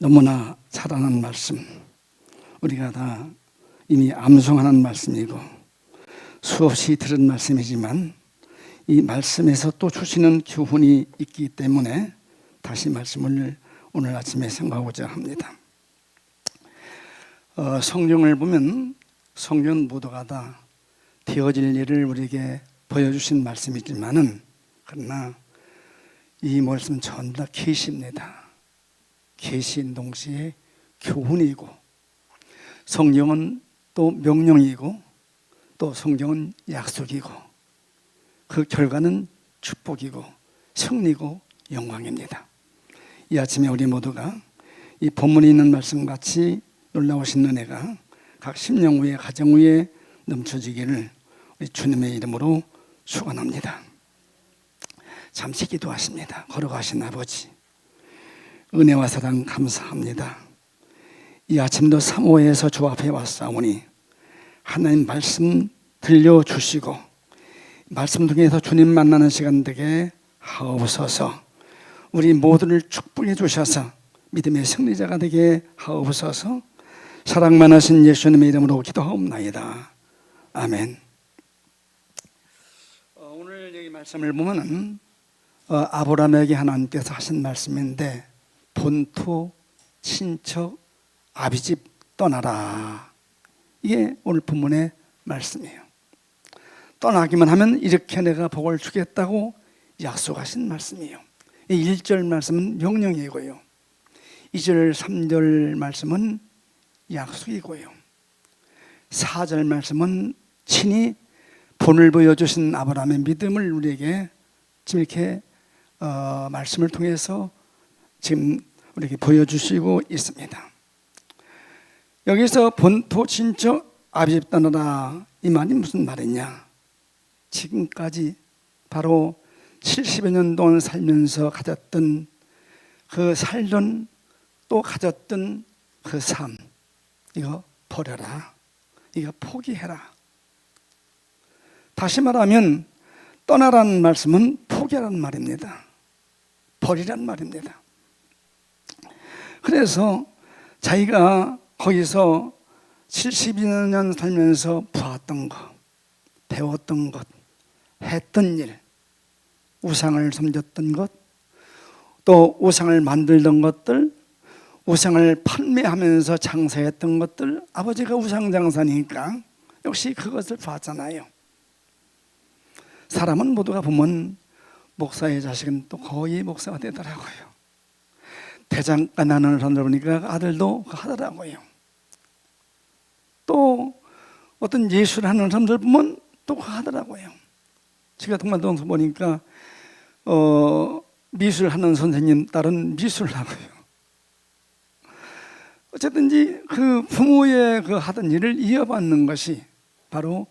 너무나 자라는 말씀, 우리가 다 이미 암송하는 말씀이고 수없이 들은 말씀이지만 이 말씀에서 또 주시는 교훈이 있기 때문에 다시 말씀을 오늘 아침에 생각하고자 합니다. 성경을 보면 성경 모두가 다 되어질 일을 우리에게 보여주신 말씀이지만은 그러나 이 말씀 전부 다 계시입니다. 계시인 동시에 교훈이고 성경은 또 명령이고 또 성경은 약속이고 그 결과는 축복이고 승리고 영광입니다. 이 아침에 우리 모두가 이 본문에 있는 말씀같이 놀라우신 은혜가 각 심령 위에 가정 위에 넘쳐지기를 우리 주님의 이름으로 축원합니다. 잠시 기도하십니다. 걸어가신 아버지, 은혜와 사랑 감사합니다. 이 아침도 사모에서 주 앞에 왔사오니 하나님 말씀 들려주시고 말씀 통해서 주님 만나는 시간 되게 하옵소서. 우리 모두를 축복해 주셔서 믿음의 승리자가 되게 하옵소서. 사랑 많으신 예수님의 이름으로 기도하옵나이다. 아멘. 오늘 여기 말씀을 보면은 아브라함에게 하나님께서 하신 말씀인데 본토, 친척, 아비집 떠나라. 이게 오늘 본문의 말씀이에요. 떠나기만 하면 이렇게 내가 복을 주겠다고 약속하신 말씀이에요. 1절 말씀은 명령이고요. 2절, 3절 말씀은 약속이고요. 4절 말씀은 친히 본을 보여주신 아브라함의 믿음을 우리에게 지금 이렇게 말씀을 통해서 지금 우리에게 보여주시고 있습니다. 여기서 본토 친척 아비집 떠나라, 이 말이 무슨 말이냐? 지금까지 바로 70여 년 동안 살면서 가졌던 그 살던 또 가졌던 그 삶, 이거 버려라, 이거 포기해라. 다시 말하면 떠나라는 말씀은 포기하라는 말입니다. 버리라는 말입니다. 그래서 자기가 거기서 70여 년 살면서 보았던 것, 배웠던 것, 했던 일, 우상을 섬겼던 것, 또 우상을 만들던 것들, 우상을 판매하면서 장사했던 것들, 아버지가 우상 장사니까 역시 그것을 봤잖아요. 사람은 모두가 보면 목사의 자식은 또 거의 목사가 되더라고요. 대장간 하는 사람들 보니까 아들도 하더라고요. 또 어떤 예술하는 사람들 보면 또 하더라고요. 제가 동반동서 보니까 미술하는 선생님 딸은 미술을 하고요. 어쨌든지 그 부모의 그 하던 일을 이어받는 것이 바로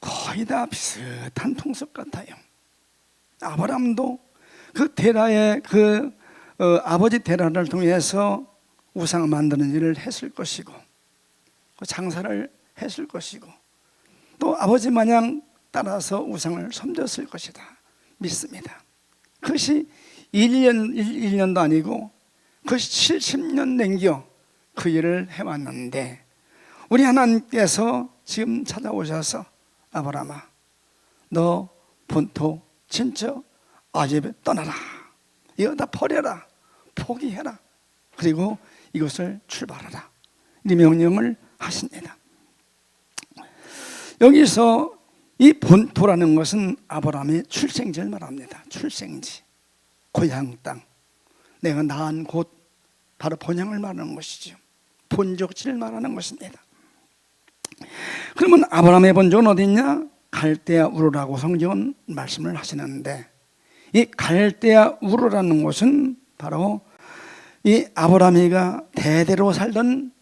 거의 다 비슷한 통속 같아요. 아브라함도 그 데라의 그 아버지 데라를 통해서 우상을 만드는 일을 했을 것이고 그 장사를 했을 것이고 또 아버지 마냥 따라서 우상을 섬겼을 것이다 믿습니다. 그것이 1년도 아니고 그것이 70년 넘겨 그 일을 해왔는데 우리 하나님께서 지금 찾아오셔서 아브라함아, 너 본토 친척 아비집에 떠나라, 이거 다 버려라, 포기해라, 그리고 이것을 출발하라, 이 명령을 하십니다. 여기서 이 본토라는 것은 아브라함의 출생지를 말합니다. 출생지, 고향 땅, 내가 낳은 곳, 바로 본향을 말하는 것이죠. 본적지를 말하는 것입니다. 그러면 아브라함의 본적은 어디 있냐? 갈대아 우르라고 성경은 말씀을 하시는데 이 갈대아 우르라는 곳은 바로 이 아브라함이가 대대로 살던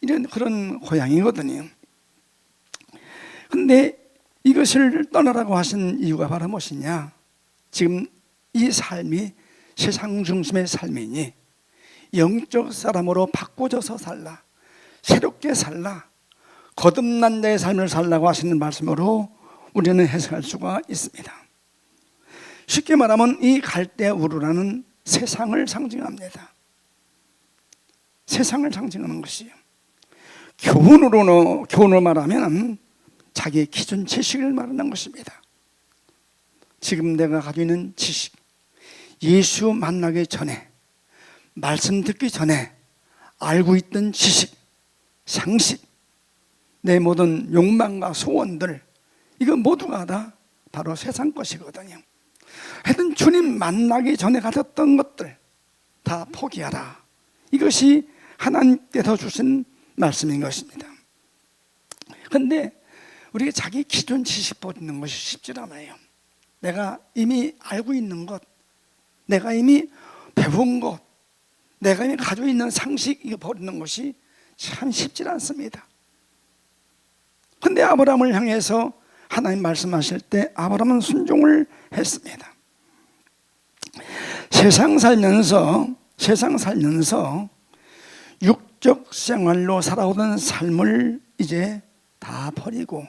이런 그런 고향이거든요. 근데 이것을 떠나라고 하신 이유가 바로 무엇이냐? 지금 이 삶이 세상 중심의 삶이니 영적 사람으로 바꿔져서 살라, 새롭게 살라, 거듭난 자의 삶을 살라고 하시는 말씀으로 우리는 해석할 수가 있습니다. 쉽게 말하면 이 갈대 우르라는 세상을 상징합니다. 세상을 상징하는 것이에요. 교훈으로 말하면 자기의 기존 지식을 말하는 것입니다. 지금 내가 가지고 있는 지식, 예수 만나기 전에, 말씀 듣기 전에 알고 있던 지식, 상식, 내 모든 욕망과 소원들, 이거 모두가 다 바로 세상 것이거든요. 하여튼 주님 만나기 전에 가졌던 것들 다 포기하라. 이것이 하나님께서 주신 말씀인 것입니다. 그런데 우리가 자기 기존 지식 버리는 것이 쉽지 않아요. 내가 이미 알고 있는 것, 내가 이미 배운 것, 내가 이미 가지고 있는 상식, 이거 버리는 것이 참 쉽지 않습니다. 그런데 아브라함을 향해서 하나님 말씀하실 때 아브라함은 순종을 했습니다. 세상 살면서 육적 생활로 살아오던 삶을 이제 다 버리고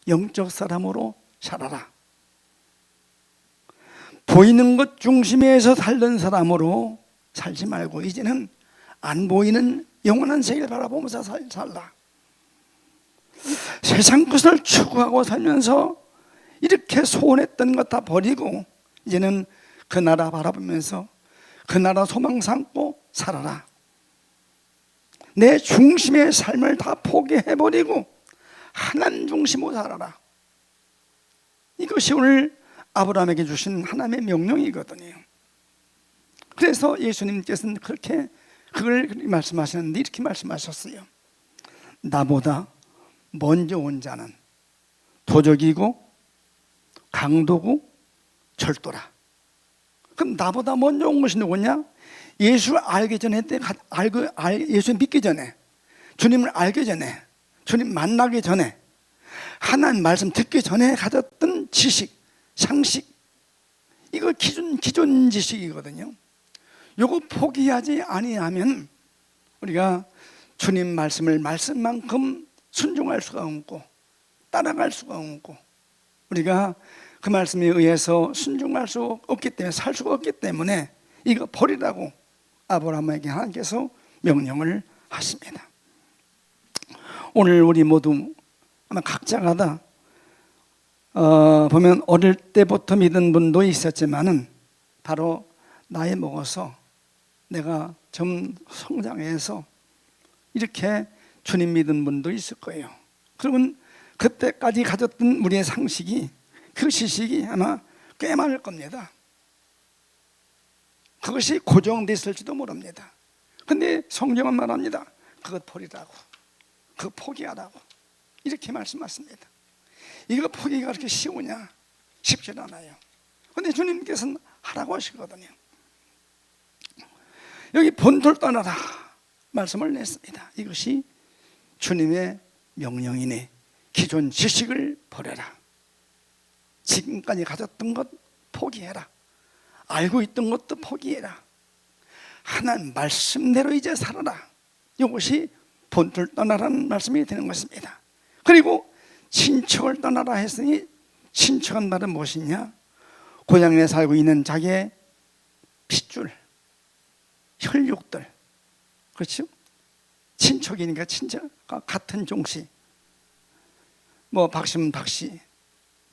영적 사람으로 살아라. 보이는 것 중심에서 살던 사람으로 살지 말고 이제는 안 보이는 영원한 세계를 바라보면서 살라. 세상 것을 추구하고 살면서 이렇게 소원했던 것 다 버리고 이제는 그 나라 바라보면서 그 나라 소망 삼고 살아라. 내 중심의 삶을 다 포기해버리고 하나님 중심으로 살아라. 이것이 오늘 아브라함에게 주신 하나님의 명령이거든요. 그래서 예수님께서는 그걸 말씀하시는데 이렇게 말씀하셨어요. 나보다 먼저 온 자는 도적이고 강도고 절도라. 그럼 나보다 먼저 온 것이 누구냐? 예수를 알기 전에, 예수를 믿기 전에, 주님을 알기 전에, 주님 만나기 전에, 하나님 말씀 듣기 전에 가졌던 지식, 상식, 이거 기존 지식이거든요. 요거 포기하지 아니하면 우리가 주님 말씀을 말씀만큼 순종할 수가 없고 따라갈 수가 없고 우리가 그 말씀에 의해서 순종할 수 없기 때문에 살 수가 없기 때문에 이거 버리라고 아브라함에게 하나님께서 명령을 하십니다. 오늘 우리 모두 아마 각자가 다 보면 어릴 때부터 믿은 분도 있었지만은 바로 나이 먹어서 내가 좀 성장해서 이렇게 주님 믿은 분도 있을 거예요. 그러면 그때까지 가졌던 우리의 상식이 그 지식이 아마 꽤 많을 겁니다. 그것이 고정되어 있을지도 모릅니다. 그런데 성경은 말합니다. 그것 버리라고, 그거 포기하라고 이렇게 말씀하십니다. 이거 포기가 그렇게 쉬우냐? 쉽지 않아요. 그런데 주님께서는 하라고 하시거든요. 여기 본토를 떠나라 말씀을 냈습니다. 이것이 주님의 명령이니 기존 지식을 버려라. 지금까지 가졌던 것 포기해라. 알고 있던 것도 포기해라. 하나님 말씀대로 이제 살아라. 이것이 본토를 떠나라는 말씀이 되는 것입니다. 그리고 친척을 떠나라 했으니 친척은 말은 무엇이냐? 고향에 살고 있는 자기의 핏줄, 혈육들, 그렇죠? 친척이니까 친척과 같은 종씨, 뭐 박씨면 박씨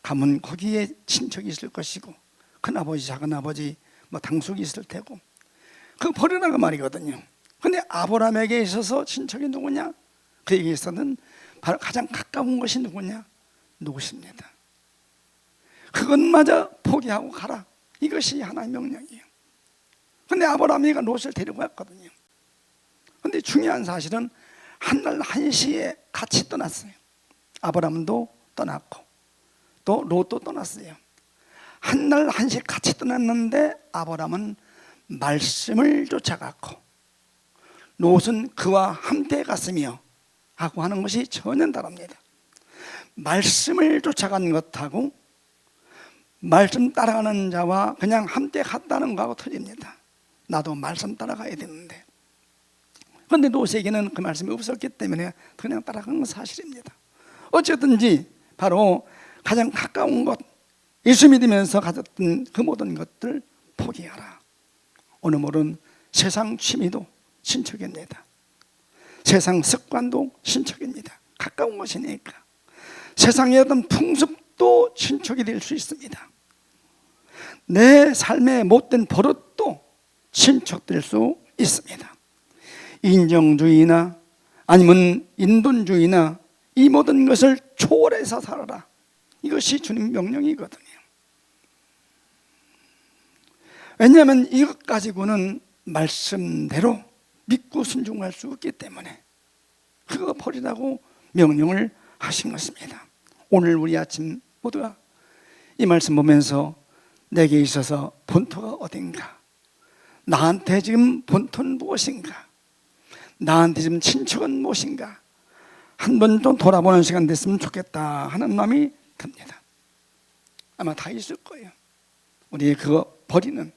가문 거기에 친척이 있을 것이고 큰아버지 작은아버지 뭐 당숙이 있을 테고 그거 버리라고 말이거든요. 그런데 아브라함에게 있어서 친척이 누구냐? 그에게 있어서는 바로 가장 가까운 것이 누구냐? 누구십니다. 그것마저 포기하고 가라. 이것이 하나의 명령이에요. 그런데 아브라함이 롯을 데리고 갔거든요. 그런데 중요한 사실은 한날 한시에 같이 떠났어요. 아브라함도 떠났고 또 롯도 떠났어요. 한날 한시에 같이 떠났는데 아브라함은 말씀을 쫓아갔고 롯은 그와 함께 갔으며 하고 하는 것이 전혀 다릅니다. 말씀을 쫓아간 것하고 말씀 따라가는 자와 그냥 함께 갔다는 거하고 틀립니다. 나도 말씀 따라가야 되는데 그런데 롯에게는 그 말씀이 없었기 때문에 그냥 따라간 건 사실입니다. 어쨌든지 바로 가장 가까운 것, 예수 믿으면서 가졌던 그 모든 것들 포기하라. 오늘 모른 세상 취미도 친척입니다. 세상 습관도 친척입니다. 가까운 것이니까. 세상의 어떤 풍습도 친척이 될 수 있습니다. 내 삶의 못된 버릇도 친척될 수 있습니다. 인정주의나 아니면 인본주의나 이 모든 것을 초월해서 살아라. 이것이 주님 명령이거든요. 왜냐하면 이것 가지고는 말씀대로 믿고 순종할 수 없기 때문에 그거 버리라고 명령을 하신 것입니다. 오늘 우리 아침 모두가 이 말씀 보면서 내게 있어서 본토가 어딘가, 나한테 지금 본토는 무엇인가, 나한테 지금 친척은 무엇인가 한 번 좀 돌아보는 시간 됐으면 좋겠다 하는 마음이 듭니다. 아마 다 있을 거예요. 우리 그거 버리는,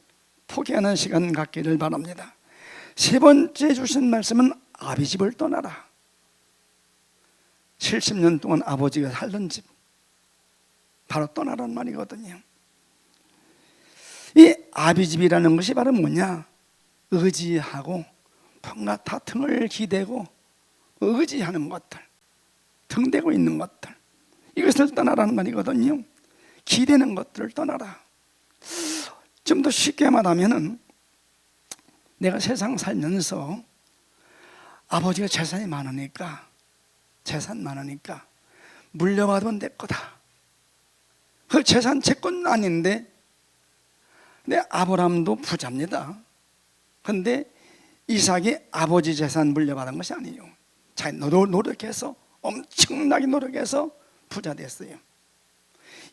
포기하는 시간 갖기를 바랍니다. 세 번째 주신 말씀은 아비집을 떠나라. 70년 동안 아버지가 살던 집 바로 떠나라는 말이거든요. 이 아비집이라는 것이 바로 뭐냐? 의지하고 뭔가 다 등을 기대고 의지하는 것들, 등대고 있는 것들, 이것을 떠나라는 말이거든요. 기대는 것들을 떠나라. 좀 더 쉽게 말하면은 내가 세상 살면서 아버지가 재산이 많으니까, 재산 많으니까 물려받으면 내 거다. 그 재산 제 건 아닌데, 내 아브라함도 부자입니다. 그런데 이삭이 아버지 재산 물려받은 것이 아니에요. 자기 노력해서, 엄청나게 노력해서 부자 됐어요.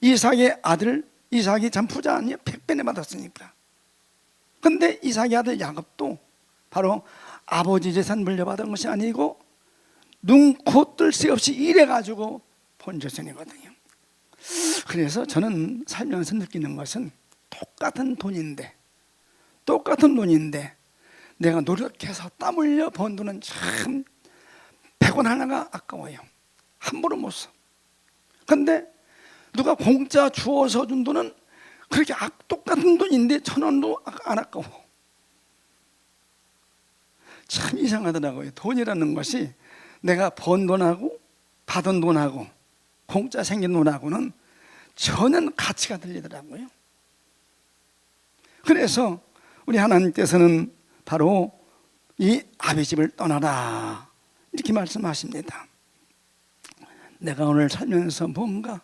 이삭의 아들 이삭이 참 부자 아니에요. 100배나 받았으니까. 그런데 이삭의 아들 야곱도 바로 아버지 재산 물려받은 것이 아니고 눈코 뜰 새 없이 일해가지고 본 재산이거든요. 그래서 저는 살면서 느끼는 것은 똑같은 돈인데 내가 노력해서 땀 흘려 번 돈은 참 100원 하나가 아까워요. 함부로 못 써. 그런데 누가 공짜 주어서 준 돈은 그렇게 똑같은 돈인데 1,000원도 안 아까워. 참 이상하더라고요. 돈이라는 것이 내가 번 돈하고 받은 돈하고 공짜 생긴 돈하고는 전혀 가치가 들리더라고요. 그래서 우리 하나님께서는 바로 이 아비집을 떠나라 이렇게 말씀하십니다. 내가 오늘 살면서 뭔가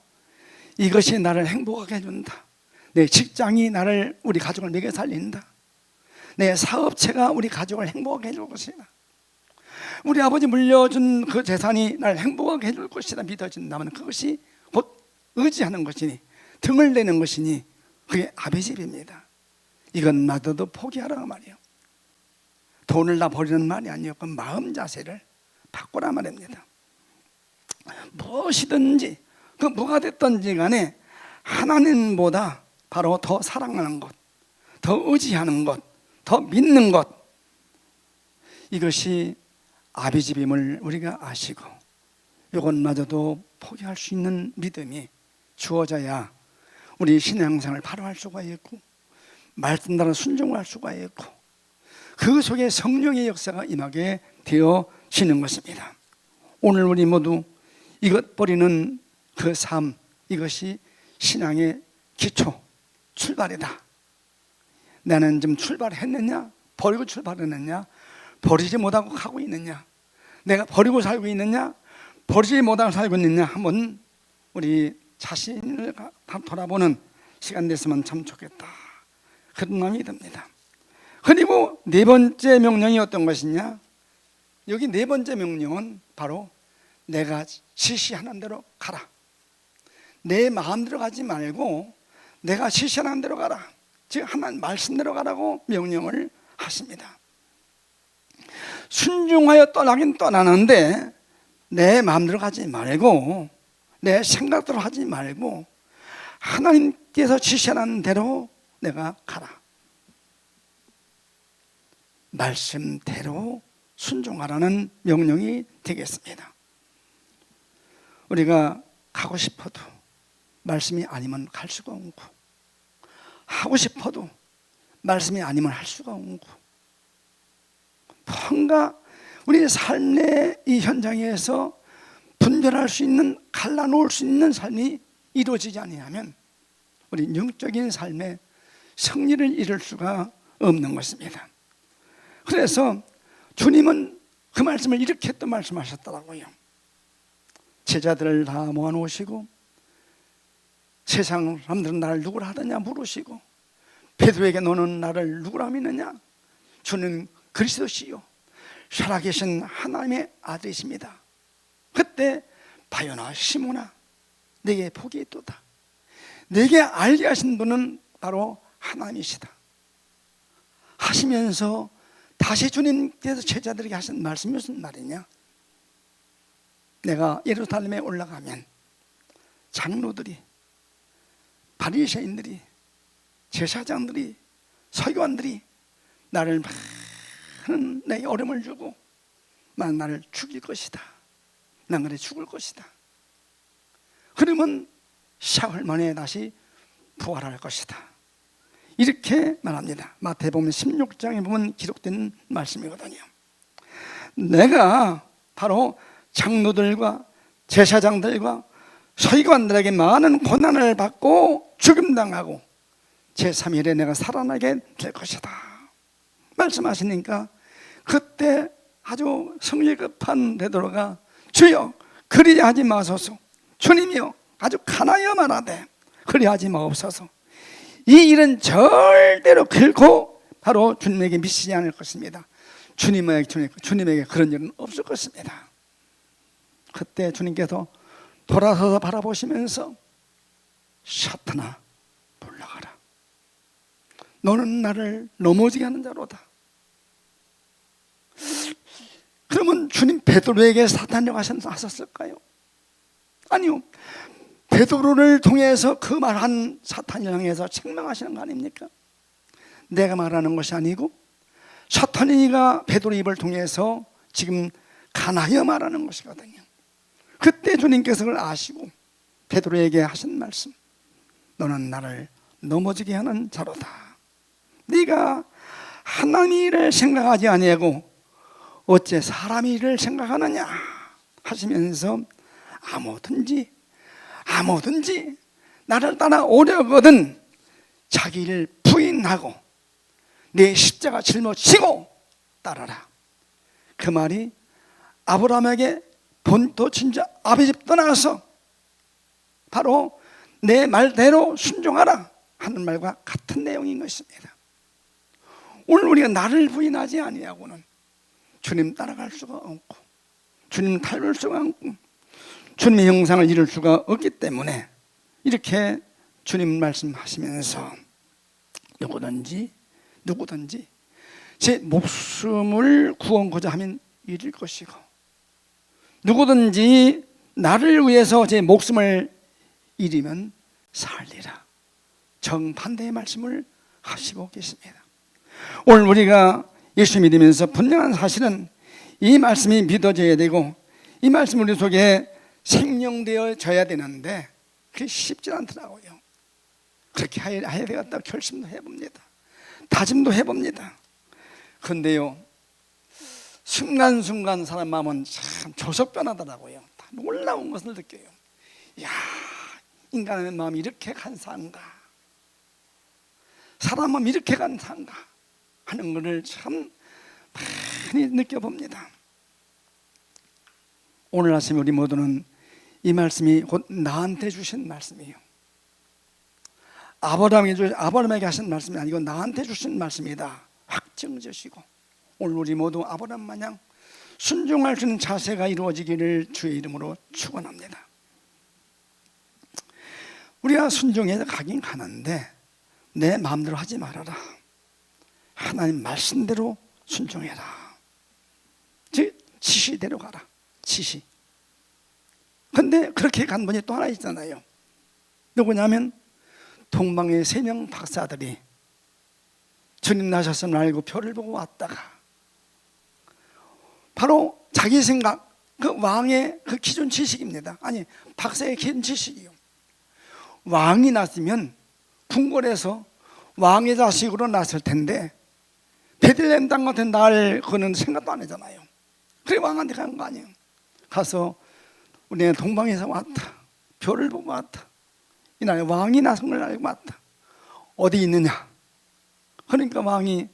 이것이 나를 행복하게 해준다. 내 직장이 나를, 우리 가족을 먹여 살린다. 내 사업체가 우리 가족을 행복하게 해줄 것이다. 우리 아버지 물려준 그 재산이 나를 행복하게 해줄 것이다 믿어진다면 그것이 곧 의지하는 것이니, 등을 내는 것이니 그게 아비집입니다. 이것마저도 포기하라고 말이에요. 돈을 다 버리는 말이 아니요, 그 마음 자세를 바꾸라 말입니다. 무엇이든지 그 뭐가 됐든지 간에 하나님보다 바로 더 사랑하는 것, 더 의지하는 것, 더 믿는 것, 이것이 아비집임을 우리가 아시고 이것마저도 포기할 수 있는 믿음이 주어져야 우리 신앙생활을 바로 할 수가 있고 말씀대로 순종할 수가 있고 그 속에 성령의 역사가 임하게 되어지는 것입니다. 오늘 우리 모두 이것 버리는 그 삶, 이것이 신앙의 기초, 출발이다. 나는 좀 출발했느냐? 버리고 출발했느냐? 버리지 못하고 가고 있느냐? 내가 버리고 살고 있느냐? 버리지 못하고 살고 있느냐? 한번 우리 자신을 돌아보는 시간 됐으면 참 좋겠다, 그런 마음이 듭니다. 그리고 네 번째 명령이 어떤 것이냐? 여기 네 번째 명령은 바로 내가 지시하는 대로 가라. 내 마음대로 가지 말고 내가 지시하는 대로 가라. 즉 하나님 말씀대로 가라고 명령을 하십니다. 순종하여 떠나긴 떠나는데 내 마음대로 가지 말고 내 생각대로 하지 말고 하나님께서 지시하는 대로 내가 가라. 말씀대로 순종하라는 명령이 되겠습니다. 우리가 가고 싶어도 말씀이 아니면 갈 수가 없고, 하고 싶어도 말씀이 아니면 할 수가 없고, 무언가 우리 삶의 이 현장에서 분별할 수 있는, 갈라놓을 수 있는 삶이 이루어지지 아니하면 우리 영적인 삶에 승리를 이룰 수가 없는 것입니다. 그래서 주님은 그 말씀을 이렇게 또 말씀하셨더라고요. 제자들을 다 모아놓으시고 세상 사람들은 나를 누구라 하더냐 물으시고, 베드로에게 너는 나를 누구라 믿느냐? 주는 그리스도시요 살아계신 하나님의 아들이십니다. 그때 바요나 시몬아 내게 복이 있도다. 내게 알게 하신 분은 바로 하나님이시다 하시면서 다시 주님께서 제자들에게 하신 말씀이 무슨 말이냐? 내가 예루살렘에 올라가면 장로들이, 바리새인들이, 제사장들이, 서기관들이 나를 많은 내게 어려움을 주고 나를 죽일 것이다. 난 그래 죽을 것이다. 그러면 사흘 만에 다시 부활할 것이다. 이렇게 말합니다. 마태복음 16장에 보면 기록된 말씀이거든요. 내가 바로 장로들과 제사장들과 서기관들에게 많은 고난을 받고 죽임당하고 제3일에 내가 살아나게 될 것이다 말씀하시니까, 그때 아주 성질 급한 베드로가 주여 그리하지 마소서, 주님이여 아주 간하여 말하되 그리하지 마옵소서, 이 일은 절대로 결코 바로 주님에게 미치지 않을 것입니다. 주님에게 그런 일은 없을 것입니다. 그때 주님께서 돌아서서 바라보시면서 사탄아 물러가라, 너는 나를 넘어지게 하는 자로다. 그러면 주님 베드로에게 사탄이라고 하셨을까요? 아니요, 베드로를 통해서 그 말한 사탄을 향해서 책망하시는 거 아닙니까? 내가 말하는 것이 아니고 사탄이가 베드로 입을 통해서 지금 간하여 말하는 것이거든요. 그때 주님께서 그걸 아시고 베드로에게 하신 말씀, 너는 나를 넘어지게 하는 자로다. 네가 하나님의 일을 생각하지 아니하고 어째 사람의 일을 생각하느냐 하시면서 아무든지 나를 따라오려거든 자기 일을 부인하고 내 십자가 짊어지고 따라라. 그 말이 아브라함에게 본토 친자 아비 집 떠나서 바로 내 말대로 순종하라 하는 말과 같은 내용인 것입니다. 오늘 우리가 나를 부인하지 아니하고는 주님 따라갈 수가 없고 주님 닮을 수가 없고 주님의 형상을 이룰 수가 없기 때문에 이렇게 주님 말씀하시면서 누구든지 제 목숨을 구원고자 하면 잃을 것이고 누구든지 나를 위해서 제 목숨을 잃으면 살리라, 정반대의 말씀을 하시고 계십니다. 오늘 우리가 예수 믿으면서 분명한 사실은 이 말씀이 믿어져야 되고 이 말씀이 우리 속에 생명되어져야 되는데 그게 쉽지 않더라고요. 그렇게 해야 되겠다 결심도 해봅니다. 다짐도 해봅니다. 그런데요, 순간순간 사람 마음은 참 조석 변하더라고요. 다 놀라운 것을 느껴요. 이야, 인간의 마음이 이렇게 간사한가, 사람 마음이 이렇게 간사한가 하는 것을 참 많이 느껴봅니다. 오늘 아침 우리 모두는 이 말씀이 곧 나한테 주신 말씀이에요. 아브라함에게 하신 말씀이 아니고 나한테 주신 말씀이다 확정지시고 오늘 우리 모두 아브라함 마냥 순종할 수 있는 자세가 이루어지기를 주의 이름으로 축원합니다. 우리가 순종해서 가긴 가는데 내 마음대로 하지 말아라. 하나님 말씀대로 순종해라. 즉 지시대로 가라. 지시. 근데 그렇게 간 분이 또 하나 있잖아요. 누구냐면 동방의 3명 박사들이 주님 나셨음을 알고 별을 보고 왔다가 바로 자기 생각, 그 왕의 그 기존 지식입니다. 아니, 박사의 기존 지식이요. 왕이 났으면 궁궐에서 왕의 자식으로 났을 텐데 베들레헴 땅 같은 날 그는 생각도 안 하잖아요. 그래 왕한테 간 거 아니에요. 가서 우리는 동방에서 왔다. 별을 보고 왔다. 이날 왕이 나선 걸 알고 왔다. 어디 있느냐? 그러니까 왕이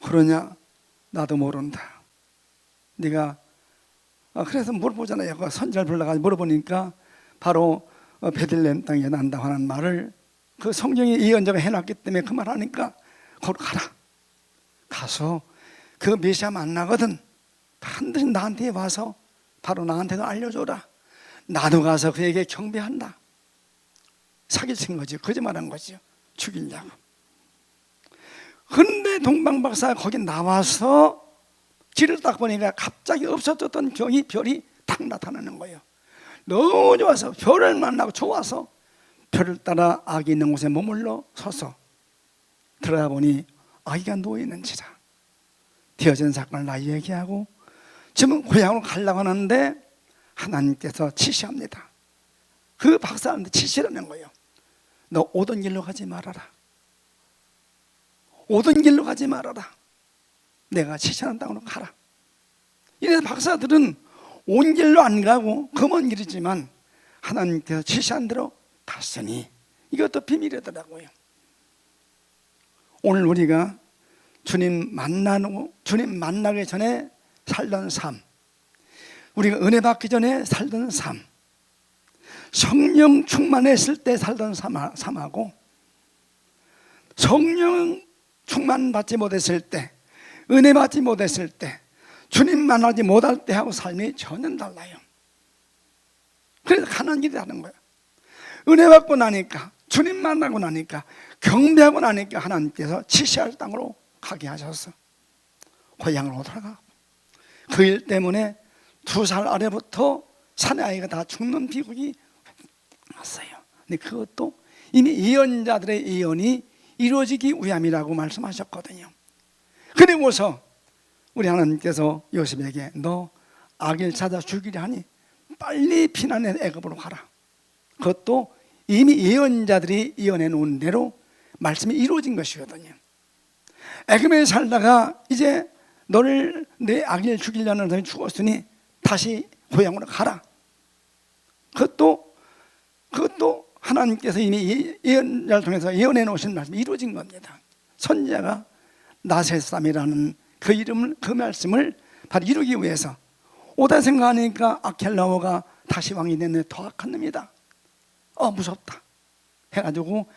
그러냐? 나도 모른다. 네가 그래서 물어보잖아요. 그 선지자를 불러가지고 물어보니까 바로 베들레헴 땅에 난다 하는 말을 그 성경에 예언자가 해놨기 때문에 그 말하니까 거기 가라. 가서 그 메시아 만나거든. 반드시 나한테 와서 바로 나한테도 알려줘라. 나도 가서 그에게 경배한다. 사기친 거지. 거짓말한 거지. 죽이려고. 그런데 동방박사가 거기 나와서 길을 딱 보니까 갑자기 없어졌던 별이 탁 나타나는 거예요. 너무 좋아서 별을 만나고 좋아서 별을 따라 아기 있는 곳에 머물러 서서 들어가 보니 아기가 누워있는지라. 되어진 사건을 나 얘기하고 지금 고향으로 가려고 하는데 하나님께서 지시합니다. 그 박사한테 지시라는 거예요. 너 오던 길로 가지 말아라. 오던 길로 가지 말아라. 내가 지시하는 땅으로 가라. 이래서 박사들은 온 길로 안 가고 검은 길이지만 하나님께서 지시한 대로 갔으니 이것도 비밀이더라고요. 오늘 우리가 주님 만나기 전에 살던 삶, 우리가 은혜 받기 전에 살던 삶, 성령 충만했을 때 살던 삶하고 성령 충만 받지 못했을 때, 은혜 받지 못했을 때, 주님 만나지 못할 때 하고 삶이 전혀 달라요. 그래서 가는 길이 다른 거예요. 은혜 받고 나니까, 주님 만나고 나니까, 경배하고 나니까 하나님께서 지시할 땅으로 가게 하셔서 고향으로 돌아가고, 그 일 때문에 2살 아래부터 사내 아이가 다 죽는 비극이 왔어요. 근데 그것도 이미 예언자들의 예언이 이루어지기 위함이라고 말씀하셨거든요. 그리고서 우리 하나님께서 요셉에게 너 아기를 찾아 죽이려 하니 빨리 피난해 애굽으로 가라. 그것도 이미 예언자들이 예언해 놓은 대로 말씀이 이루어진 것이거든요. 애굽에 살다가 이제 너를 내 아기를 죽이려는 사람이 죽었으니 다시 고향으로 가라. 그것도 하나님께서 이미 예언자를 통해서 예언해 놓으신 말씀이 이루어진 겁니다. 선지자가 나세삼이라는 그 이름을, 그 말씀을 바로 이루기 위해서 오다 생각하니까 아켈라오가 다시 왕이 됐네. 더 악한 놈이다. 무섭다 해가지고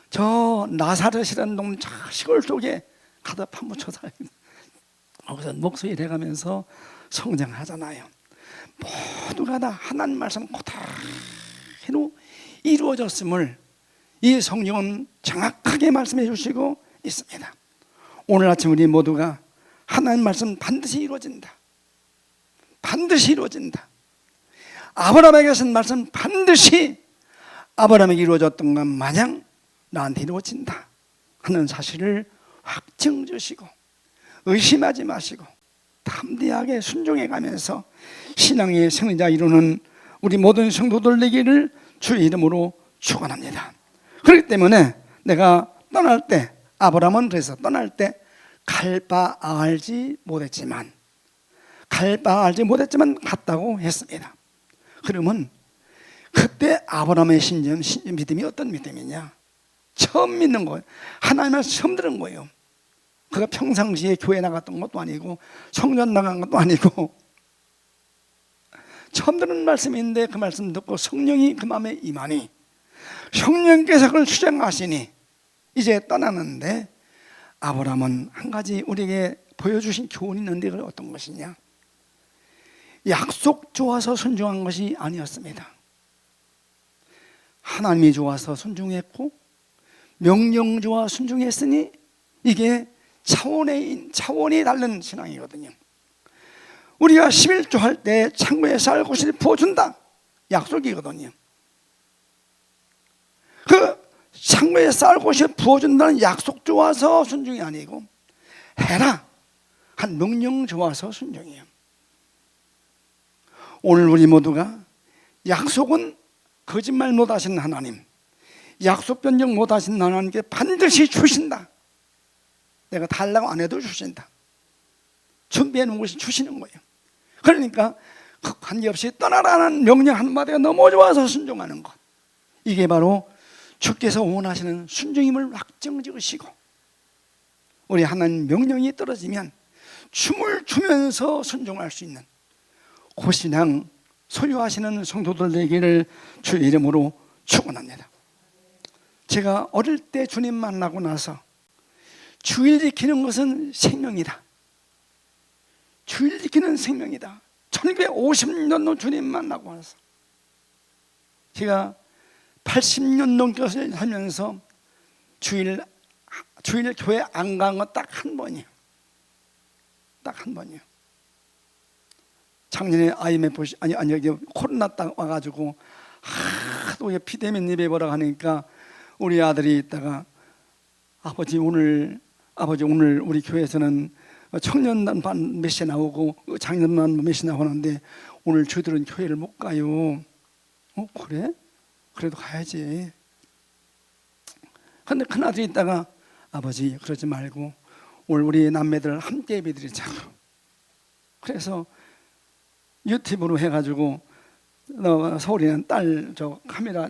저 나사렛이라는 놈 저 시골 쪽에 가다 파묻혀 살고 거기서 목소리 내가면서 성장하잖아요. 모두가 다 하나님 말씀 그대로 이루어졌음을 이 성경은 정확하게 말씀해 주시고 있습니다. 오늘 아침 우리 모두가 하나님 말씀 반드시 이루어진다. 반드시 이루어진다. 아브라함에게 하신 말씀 반드시 아브라함에게 이루어졌던 것 마냥 나한테 이루어진다 하는 사실을 확증 주시고 의심하지 마시고 담대하게 순종해 가면서 신앙의 승리자 이루는 우리 모든 성도들 되기를 주의 이름으로 축원합니다. 그렇기 때문에 내가 떠날 때, 아브라함은 그래서 떠날 때 갈 바 알지 못했지만 갔다고 했습니다. 그러면 그때 아브라함의 믿음이 어떤 믿음이냐? 처음 믿는 거예요. 하나님을 처음 들은 거예요. 그가 평상시에 교회 나갔던 것도 아니고 성전 나간 것도 아니고 처음 듣는 말씀인데 그 말씀 듣고 성령이 그 마음에 임하니 성령께서 그걸 수정하시니 이제 떠나는데 아브라함은 한 가지 우리에게 보여주신 교훈이 있는데 그건 어떤 것이냐? 약속 좋아서 순종한 것이 아니었습니다. 하나님이 좋아서 순종했고 명령 좋아 순종했으니 이게 차원이 다른 신앙이거든요. 우리가 11조 할 때 창고에 쌀 곳을 부어준다 약속이거든요. 그 창고에 쌀 곳을 부어준다는 약속 좋아서 순종이 아니고 해라 한 명령 좋아서 순종이에요. 오늘 우리 모두가 약속은 거짓말 못하신 하나님, 약속 변경 못하신 하나님께 반드시 주신다. 내가 달라고 안 해도 주신다. 준비해 놓은 것이 주시는 거예요. 그러니까 그 관계없이 떠나라는 명령 한마디가 너무 좋아서 순종하는 것, 이게 바로 주께서 원하시는 순종임을 확정지으시고, 우리 하나님 명령이 떨어지면 춤을 추면서 순종할 수 있는 그 신앙 소유하시는 성도들 되기를 주의 이름으로 축원합니다. 제가 어릴 때 주님 만나고 나서 주일 지키는 것은 생명이다, 주일 지키는 생명이다. 1950년도 주님 만나고 나서 제가 80년 넘게 살면서 주일 교회 안 간 건 딱 한 번이에요. 딱 한 번이에요. 작년에 IMF 여기 코로나 딱 와가지고 하도 에피데믹 예배보라 하니까 우리 아들이 있다가 아버지 오늘 우리 교회에서는 청년단 반 몇시 나오고 장년단 몇시 나오는데 오늘 저희들은 교회를 못 가요. 그래? 그래도 가야지. 근데 큰아들이 있다가 아버지 그러지 말고 오늘 우리 남매들 함께 예배드리자고. 그래서 유튜브로 해가지고 서울이는 딸 저 카메라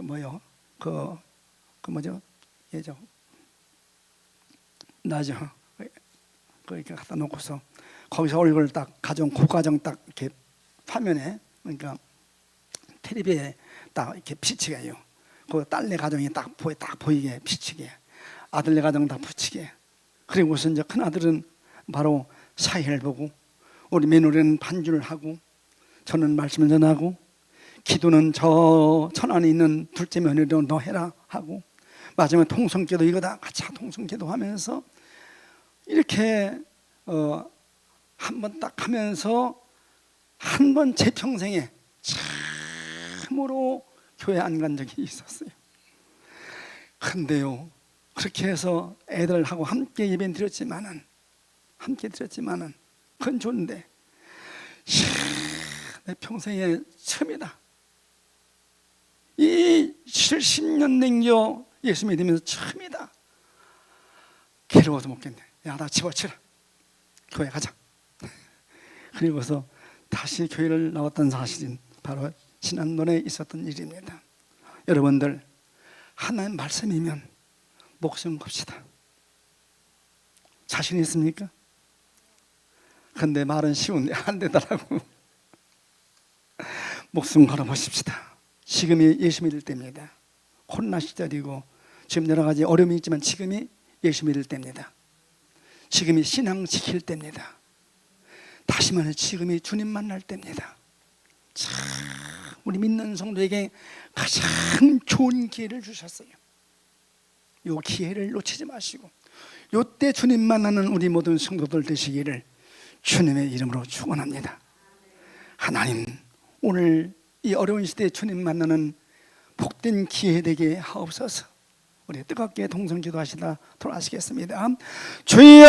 뭐요 그 뭐죠 예저 나죠 그렇게 갖다 놓고서 거기서 얼굴 딱 고가정 딱 이렇게 화면에, 그러니까 텔레비에 딱 이렇게 비치게 해요. 그 딸네 가정이 딱 보이게 비치게, 아들네 가정 다 붙이게. 그리고서 이제 큰 아들은 바로 사회를 보고, 우리 며느리는 반주를 하고, 저는 말씀을 전하고, 기도는 저 천안에 있는 둘째 며느리로 너 해라 하고, 마지막에 통성기도 이거 다 같이 통성기도 하면서 이렇게 한 번 딱 하면서 한 번 제 평생에 참으로 교회 안 간 적이 있었어요. 근데요, 그렇게 해서 애들하고 함께 예배 드렸지만은 그건 좋은데 내 평생에 처음이다. 이 70년 된겨 예수 믿으면서 처음이다. 괴로워서 먹겠네. 야, 나 집어치라. 교회 가자. 그리고서 다시 교회를 나왔던 사실은 바로 지난번에 있었던 일입니다. 여러분들, 하나님 말씀이면 목숨 겁시다. 자신 있습니까? 근데 말은 쉬운데 안 되더라고. 목숨 걸어보십시다. 지금이 예수 믿을 때입니다. 코로나 시절이고 지금 여러 가지 어려움이 있지만 지금이 예수 믿을 때입니다. 지금이 신앙 지킬 때입니다. 다시 말해 지금이 주님 만날 때입니다. 참 우리 믿는 성도에게 가장 좋은 기회를 주셨어요. 이 기회를 놓치지 마시고 이때 주님 만나는 우리 모든 성도들 되시기를 주님의 이름으로 축원합니다. 하나님, 오늘 이 어려운 시대에 주님 만나는 복된 기회 되게 하옵소서. 우리 뜨겁게 동성 기도하시다 돌아가시겠습니다. 주여!